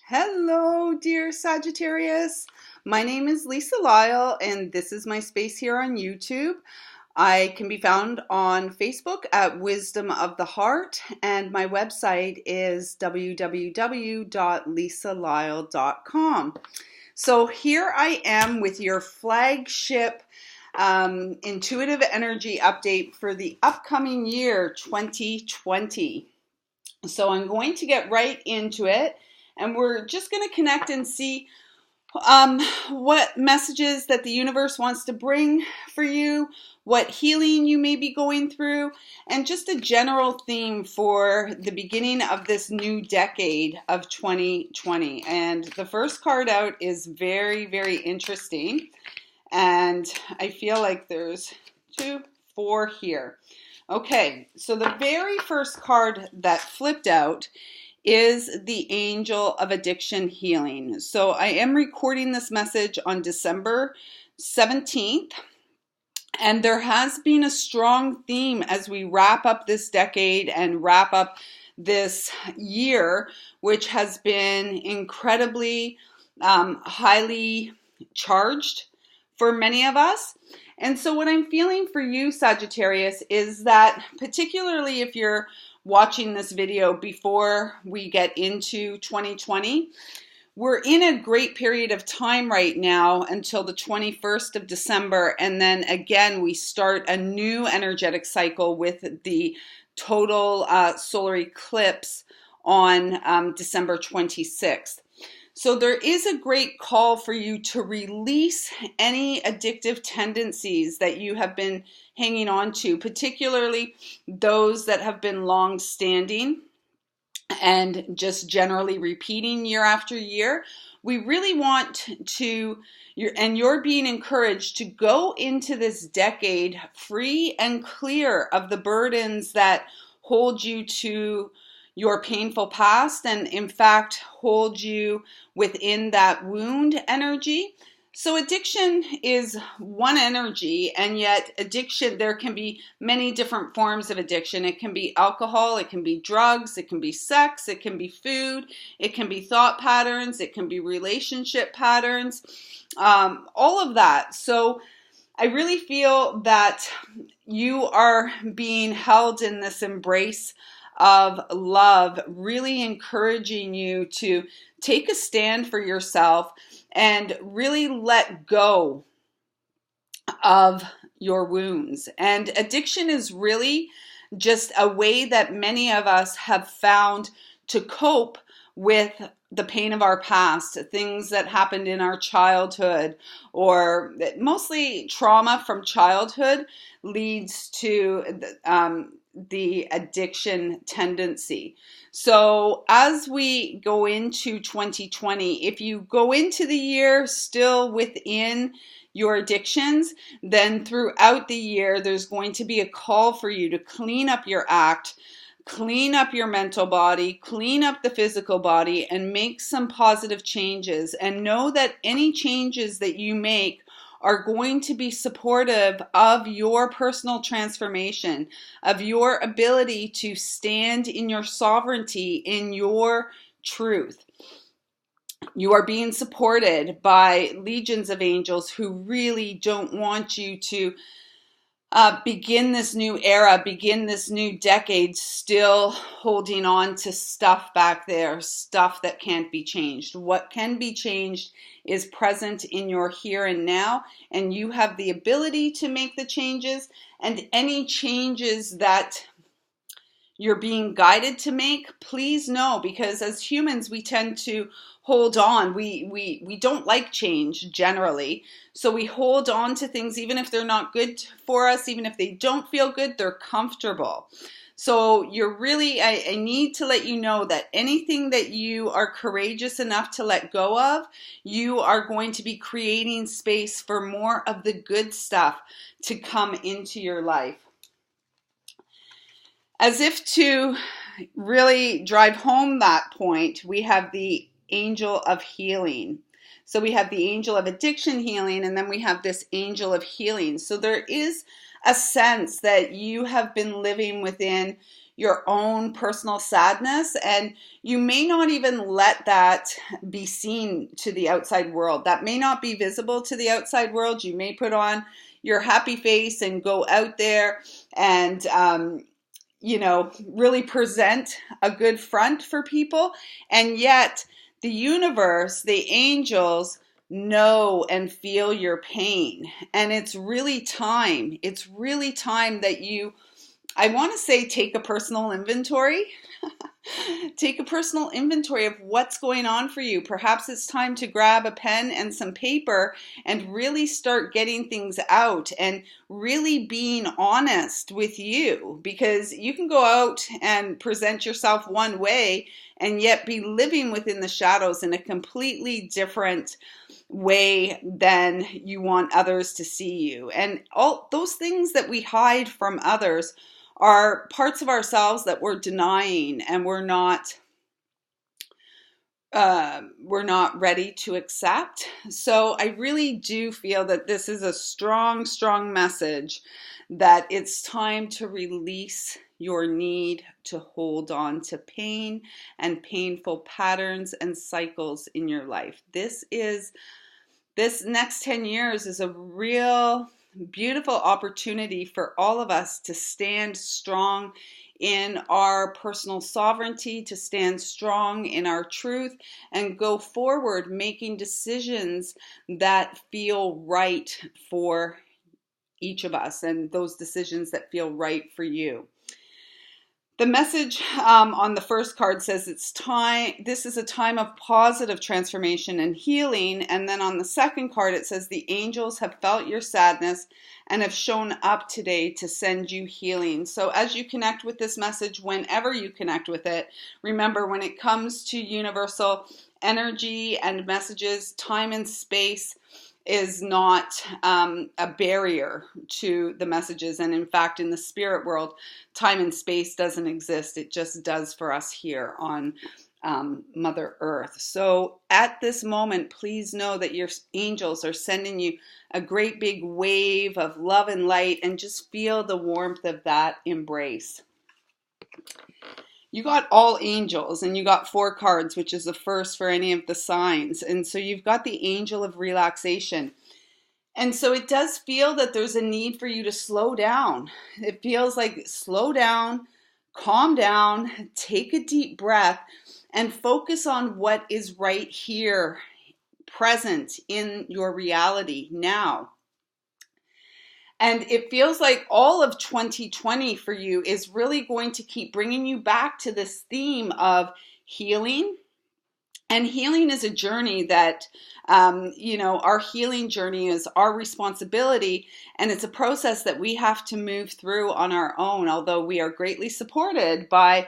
Hello, dear Sagittarius. My name is Lisa Lyle, and this is my space here on YouTube. I can be found on Facebook at Wisdom of the Heart, and my website is www.lisalyle.com. So here I am with your flagship intuitive energy update for the upcoming year 2020. So I'm going to get right into it, and we're just going to connect and see what messages that the universe wants to bring for you, what healing you may be going through, and just a general theme for the beginning of this new decade of 2020. And the first card out is very, very interesting. And I feel like there's 2, 4 here. Okay, so the very first card that flipped out is the Angel of Addiction Healing. So I am recording this message on December 17th, and there has been a strong theme as we wrap up this decade and wrap up this year, which has been incredibly highly charged for many of us. And so what I'm feeling for you, Sagittarius, is that particularly if you're watching this video before we get into 2020, we're in a great period of time right now until the 21st of December. And then again, we start a new energetic cycle with the total solar eclipse on December 26th. So there is a great call for you to release any addictive tendencies that you have been hanging on to, particularly those that have been long-standing and just generally repeating year after year. We really want to, you're being encouraged to go into this decade free and clear of the burdens that hold you to your painful past, and in fact hold you within that wound energy. So addiction is one energy, and yet addiction, there can be many different forms of addiction. It can be alcohol, it can be drugs, it can be sex, it can be food, it can be thought patterns, it can be relationship patterns, all of that. So I really feel that you are being held in this embrace of love, really encouraging you to take a stand for yourself and really let go of your wounds. And addiction is really just a way that many of us have found to cope with the pain of our past, things that happened in our childhood, or mostly trauma from childhood leads to the addiction tendency. So as we go into 2020, if you go into the year still within your addictions, then throughout the year, there's going to be a call for you to clean up your act, clean up your mental body, clean up the physical body, and make some positive changes. And know that any changes that you make are going to be supportive of your personal transformation, of your ability to stand in your sovereignty, in your truth. You are being supported by legions of angels who really don't want you to begin this new era, begin this new decade, still holding on to stuff back there, stuff that can't be changed. What can be changed is present in your here and now, and you have the ability to make the changes, and any changes that you're being guided to make, please know, because as humans, we tend to hold on. We don't like change generally. So we hold on to things even if they're not good for us, even if they don't feel good, they're comfortable. So you're really, I need to let you know that anything that you are courageous enough to let go of, you are going to be creating space for more of the good stuff to come into your life. As if to really drive home that point, we have the Angel of Healing. So we have the Angel of Addiction Healing, and then we have this Angel of Healing. So there is a sense that you have been living within your own personal sadness, and you may not even let that be seen to the outside world. That may not be visible to the outside world. You may put on your happy face and go out there and really present a good front for people, and yet the universe, the angels, know and feel your pain. And it's really time that you, I want to say, take a personal inventory. Take a personal inventory of what's going on for you. Perhaps it's time to grab a pen and some paper and really start getting things out and really being honest with you, because you can go out and present yourself one way and yet be living within the shadows in a completely different way than you want others to see you. And all those things that we hide from others are parts of ourselves that we're denying, and we're not ready to accept. So I really do feel that this is a strong, strong message that it's time to release your need to hold on to pain and painful patterns and cycles in your life. This next 10 years is a real beautiful opportunity for all of us to stand strong in our personal sovereignty, to stand strong in our truth, and go forward making decisions that feel right for each of us, and those decisions that feel right for you. The message on the first card says it's time. This is a time of positive transformation and healing. And then on the second card, it says the angels have felt your sadness and have shown up today to send you healing. So as you connect with this message, whenever you connect with it, remember, when it comes to universal energy and messages, time and space is not a barrier to the messages. And in fact, in the spirit world, time and space doesn't exist. It just does for us here on Mother Earth. So at this moment, please know that your angels are sending you a great big wave of love and light, and just feel the warmth of that embrace. You got all angels, and you got 4 cards, which is the first for any of the signs. And so you've got the angel of relaxation. And so it does feel that there's a need for you to slow down. It feels like slow down, calm down, take a deep breath, and focus on what is right here, present in your reality now. And it feels like all of 2020 for you is really going to keep bringing you back to this theme of healing. And healing is a journey that, our healing journey is our responsibility. And it's a process that we have to move through on our own, although we are greatly supported by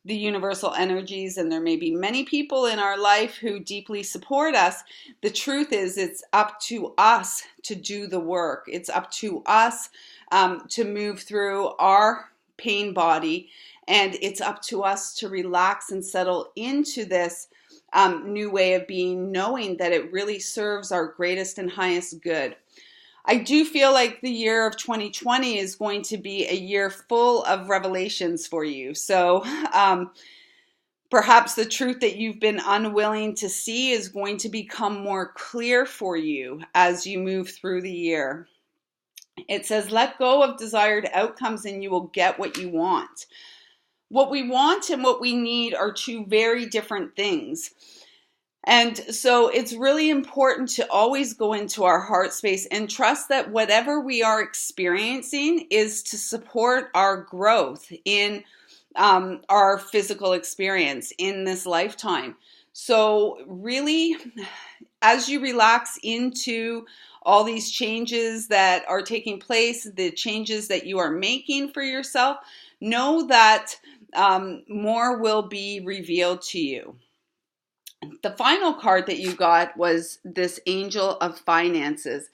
the universal energies, and there may be many people in our life who deeply support us. The truth is, it's up to us to do the work. It's up to us to move through our pain body, and it's up to us to relax and settle into this new way of being, knowing that it really serves our greatest and highest good. I do feel like the year of 2020 is going to be a year full of revelations for you. So perhaps the truth that you've been unwilling to see is going to become more clear for you as you move through the year. It says, let go of desired outcomes and you will get what you want. What we want and what we need are 2 very different things. And so it's really important to always go into our heart space and trust that whatever we are experiencing is to support our growth in our physical experience in this lifetime. So really, as you relax into all these changes that are taking place, the changes that you are making for yourself, know that more will be revealed to you. The final card that you got was this angel of finances.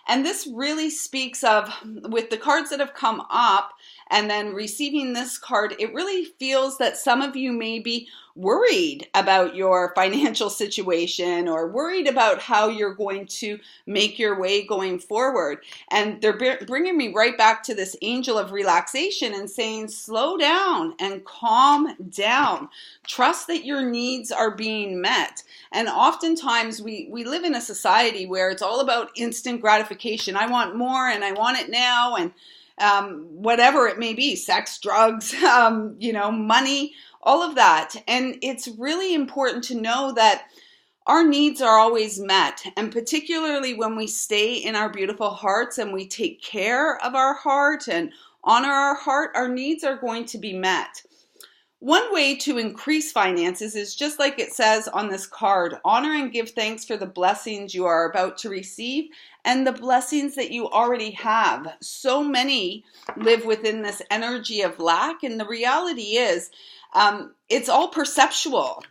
And this really speaks of, with the cards that have come up And then receiving this card, it really feels that some of you may be worried about your financial situation or worried about how you're going to make your way going forward. And they're bringing me right back to this angel of relaxation and saying, slow down and calm down. Trust that your needs are being met. And oftentimes we live in a society where it's all about instant gratification. I want more and I want it now, and whatever it may be, sex, drugs, money, all of that. And it's really important to know that our needs are always met. And particularly when we stay in our beautiful hearts and we take care of our heart and honor our heart, our needs are going to be met. One way to increase finances is just like it says on this card, honor and give thanks for the blessings you are about to receive and the blessings that you already have. So many live within this energy of lack, and the reality is it's all perceptual.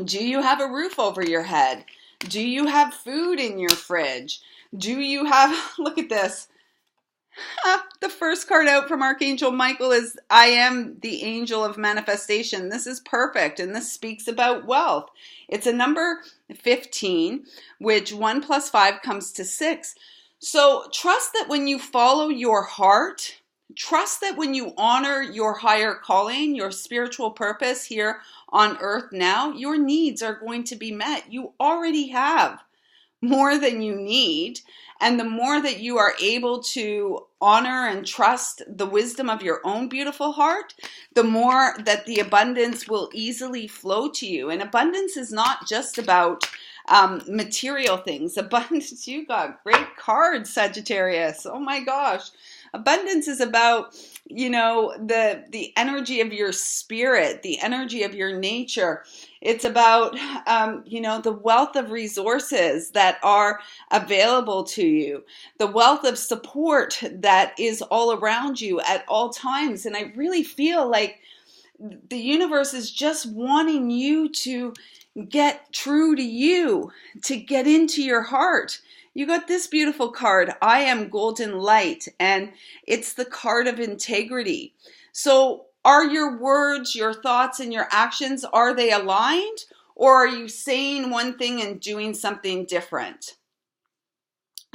Do you have a roof over your head? Do you have food in your fridge? Do you have, look at this. The first card out from Archangel Michael is, I am the angel of manifestation. This is perfect, and this speaks about wealth. It's a number 15, which 1 + 5 comes to 6. So trust that when you follow your heart, trust that when you honor your higher calling, your spiritual purpose here on earth now, your needs are going to be met. You already have more than you need. And the more that you are able to honor and trust the wisdom of your own beautiful heart, the more that the abundance will easily flow to you. And abundance is not just about material things. Abundance, you got great cards, Sagittarius. Oh my gosh. Abundance is about, the energy of your spirit, the energy of your nature. It's about, the wealth of resources that are available to you, the wealth of support that is all around you at all times. And I really feel like the universe is just wanting you to get true to you, to get into your heart. You got this beautiful card, I am golden light, and it's the card of integrity. So are your words, your thoughts, and your actions, are they aligned? Or are you saying one thing and doing something different?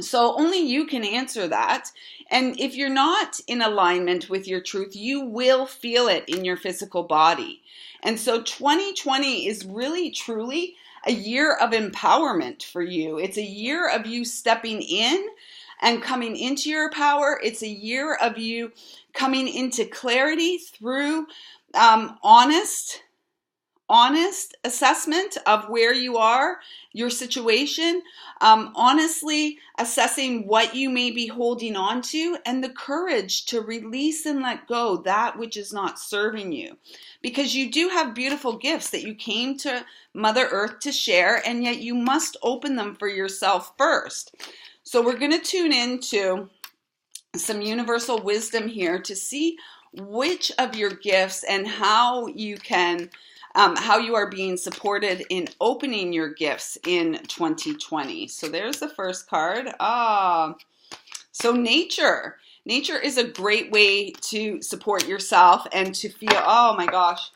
So only you can answer that. And if you're not in alignment with your truth, you will feel it in your physical body. And so 2020 is really, truly a year of empowerment for you. It's a year of you stepping in and coming into your power. It's a year of you coming into clarity through honest assessment of where you are, your situation, honestly assessing what you may be holding on to, and the courage to release and let go that which is not serving you. Because you do have beautiful gifts that you came to Mother Earth to share, and yet you must open them for yourself first. So we're going to tune into some universal wisdom here to see which of your gifts and how you can how you are being supported in opening your gifts in 2020. So there's the first card. So nature. Nature is a great way to support yourself and to feel, oh my gosh,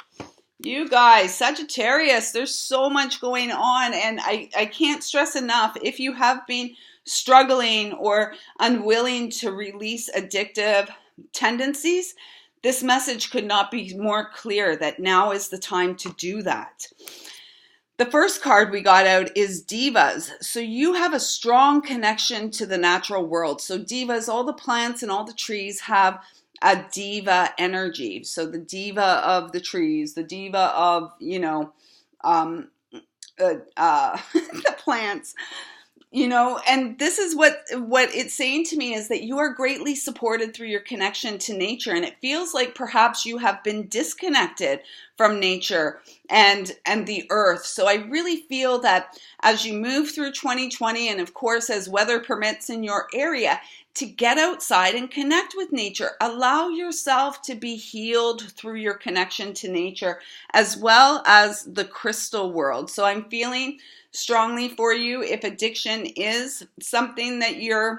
you guys, Sagittarius, there's so much going on. And I can't stress enough, if you have been struggling or unwilling to release addictive tendencies, this message could not be more clear that now is the time to do that. The first card we got out is Divas. So you have a strong connection to the natural world. So Divas, all the plants and all the trees have a diva energy. So the diva of the trees, the diva of, the plants. And this is what it's saying to me, is that you are greatly supported through your connection to nature. And it feels like perhaps you have been disconnected from nature and the earth. So I really feel that as you move through 2020, and of course, as weather permits in your area, to get outside and connect with nature. Allow yourself to be healed through your connection to nature, as well as the crystal world. So I'm feeling strongly for you if addiction is something that you're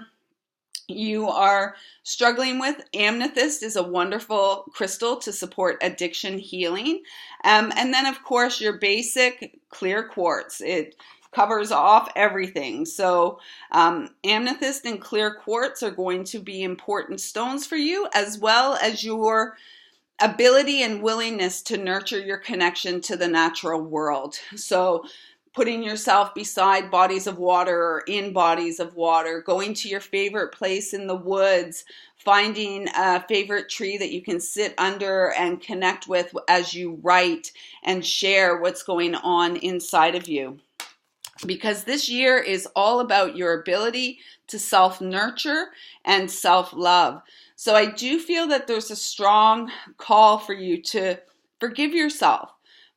you are struggling with, amethyst is a wonderful crystal to support addiction healing. And then, of course, your basic clear quartz. It covers off everything. So amethyst and clear quartz are going to be important stones for you, as well as your ability and willingness to nurture your connection to the natural world. So putting yourself beside bodies of water or in bodies of water, going to your favorite place in the woods, finding a favorite tree that you can sit under and connect with as you write and share what's going on inside of you. Because this year is all about your ability to self-nurture and self-love. So I do feel that there's a strong call for you to forgive yourself.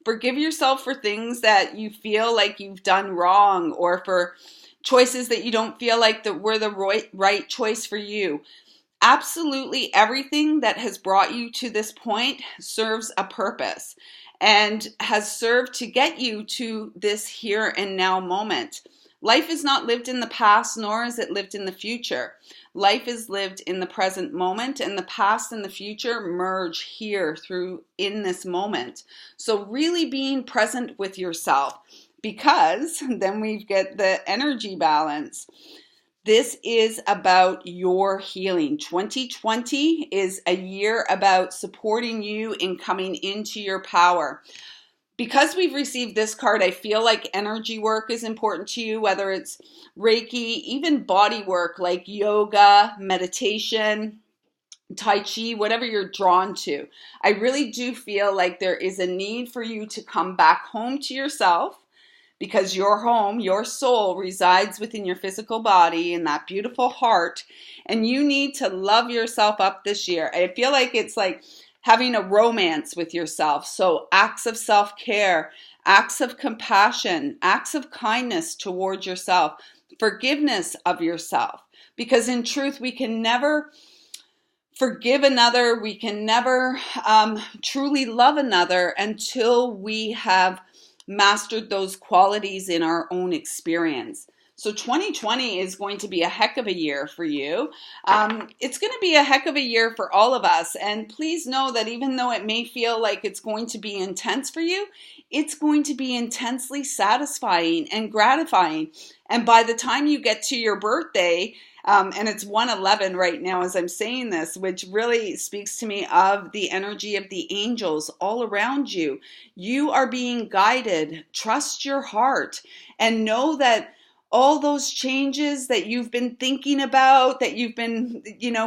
Forgive yourself for things that you feel like you've done wrong, or for choices that you don't feel like that were the right choice for you. Absolutely everything that has brought you to this point serves a purpose and has served to get you to this here and now moment. Life is not lived in the past, nor is it lived in the future. Life is lived in the present moment, and the past and the future merge here in this moment. So really being present with yourself, because then we get the energy balance. This is about your healing. 2020 is a year about supporting you in coming into your power. Because we've received this card, I feel like energy work is important to you, whether it's Reiki, even body work like yoga, meditation, Tai Chi, whatever you're drawn to. I really do feel like there is a need for you to come back home to yourself, because your home, your soul resides within your physical body in that beautiful heart, and you need to love yourself up this year. I feel like it's like having a romance with yourself. So acts of self-care, acts of compassion, acts of kindness towards yourself, forgiveness of yourself. Because in truth, we can never forgive another, we can never truly love another until we have mastered those qualities in our own experience. So 2020 is going to be a heck of a year for you. It's going to be a heck of a year for all of us. And please know that even though it may feel like it's going to be intense for you, it's going to be intensely satisfying and gratifying. And by the time you get to your birthday, and it's 111 right now as I'm saying this, which really speaks to me of the energy of the angels all around you. You are being guided. Trust your heart and know that all those changes that you've been thinking about, that you've been,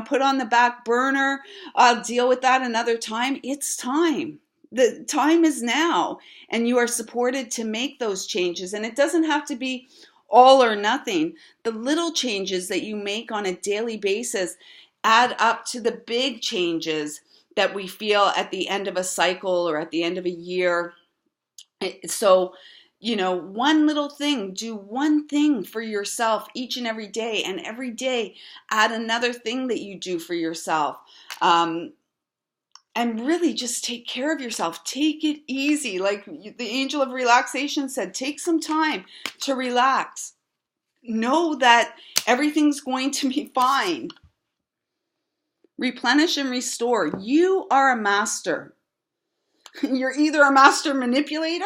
put on the back burner, I'll deal with that another time. It's time. The time is now, and you are supported to make those changes. And it doesn't have to be all or nothing. The little changes that you make on a daily basis add up to the big changes that we feel at the end of a cycle or at the end of a year. So, one little thing, do one thing for yourself each and every day, and every day add another thing that you do for yourself. And really just take care of yourself. Take it easy. Like the angel of relaxation said, take some time to relax. Know that everything's going to be fine. Replenish and restore. You are a master. You're either a master manipulator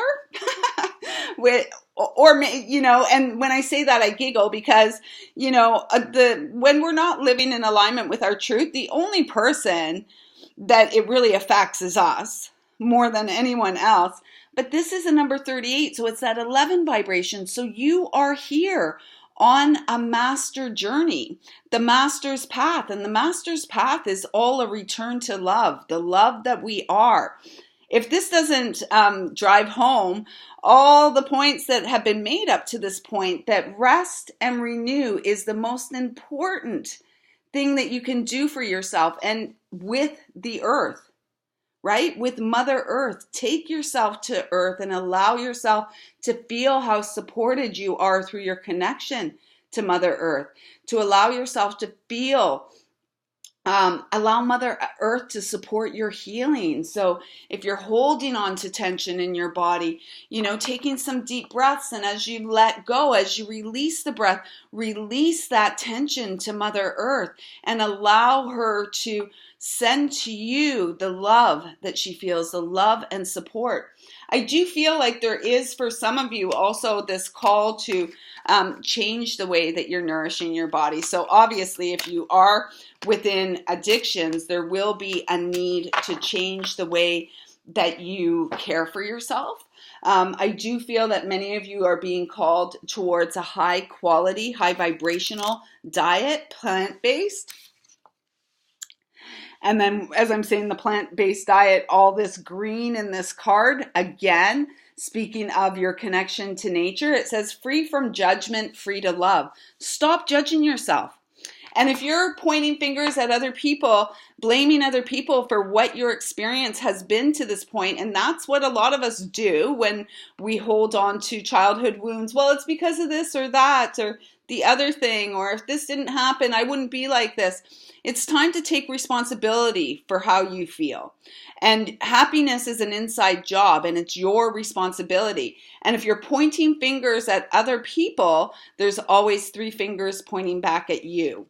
and when I say that, I giggle because, when we're not living in alignment with our truth, the only person that it really affects is us more than anyone else. But this is a number 38, so it's that 11 vibration. So you are here on a master journey, the master's path. And the master's path is all a return to love, the love that we are. If this doesn't drive home all the points that have been made up to this point, that rest and renew is the most important thing that you can do for yourself and with the earth, right? With Mother Earth. Take yourself to Earth and allow yourself to feel how supported you are through your connection to Mother Earth, to allow yourself to feel Allow Mother Earth to support your healing. So if you're holding on to tension in your body, taking some deep breaths, and as you let go, as you release the breath, release that tension to Mother Earth and allow her to send to you the love that she feels, the love and support. I do feel like there is, for some of you, also this call to change the way that you're nourishing your body. So obviously, if you are within addictions, there will be a need to change the way that you care for yourself. I do feel that many of you are being called towards a high quality, high vibrational diet, plant-based. And then, as I'm saying, the plant-based diet, all this green in this card, again, speaking of your connection to nature, it says free from judgment, free to love. Stop judging yourself. And if you're pointing fingers at other people, blaming other people for what your experience has been to this point, and that's what a lot of us do when we hold on to childhood wounds. Well, it's because of this or that or the other thing, or if this didn't happen, I wouldn't be like this. It's time to take responsibility for how you feel. And happiness is an inside job, and it's your responsibility. And if you're pointing fingers at other people, there's always 3 fingers pointing back at you.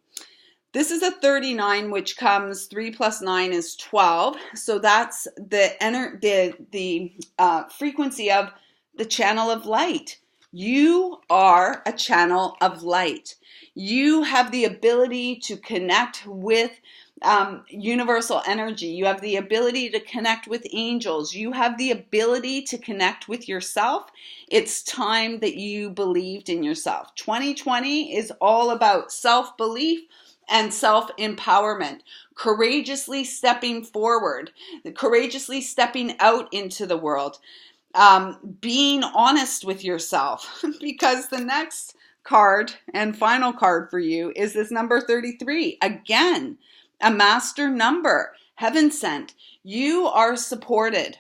This is a 39, which comes 3 plus 9 is 12. So that's the frequency of the channel of light. You are a channel of light. You have the ability to connect with universal energy. You have the ability to connect with angels. You have the ability to connect with yourself. It's time that you believed in yourself. 2020 is all about self-belief and self-empowerment, courageously stepping forward, courageously stepping out into the world, being honest with yourself, because the next card and final card for you is this number 33. Again, a master number, heaven sent. You are supported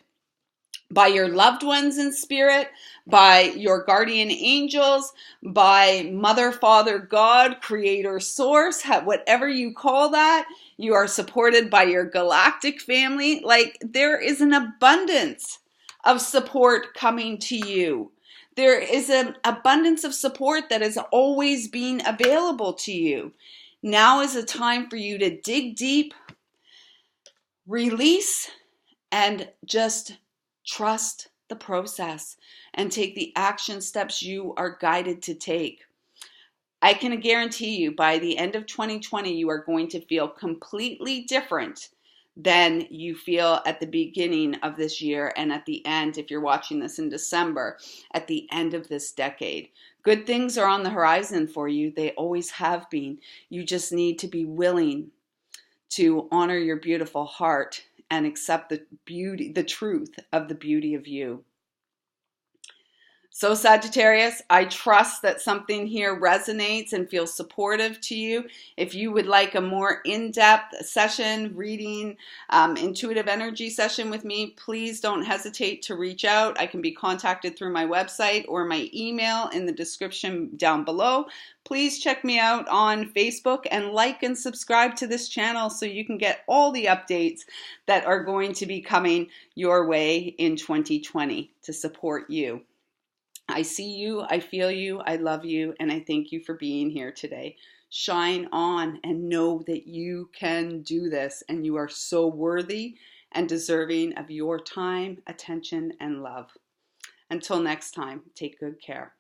by your loved ones in spirit, by your guardian angels, by Mother, Father, God, Creator, Source, whatever you call that. You are supported by your galactic family. Like, there is an abundance of support coming to you. There is an abundance of support that is always being available to you. Now is a time for you to dig deep, release, and just trust the process and take the action steps you are guided to take. I can guarantee you by the end of 2020, you are going to feel completely different than you feel at the beginning of this year and at the end, if you're watching this in December, at the end of this decade. Good things are on the horizon for you. They always have been. You just need to be willing to honor your beautiful heart and accept the beauty, the truth of the beauty of you. So Sagittarius, I trust that something here resonates and feels supportive to you. If you would like a more in-depth session, reading, intuitive energy session with me, please don't hesitate to reach out. I can be contacted through my website or my email in the description down below. Please check me out on Facebook and like and subscribe to this channel so you can get all the updates that are going to be coming your way in 2020 to support you. I see you, I feel you, I love you, and I thank you for being here today. Shine on and know that you can do this, and you are so worthy and deserving of your time, attention, and love. Until next time, take good care.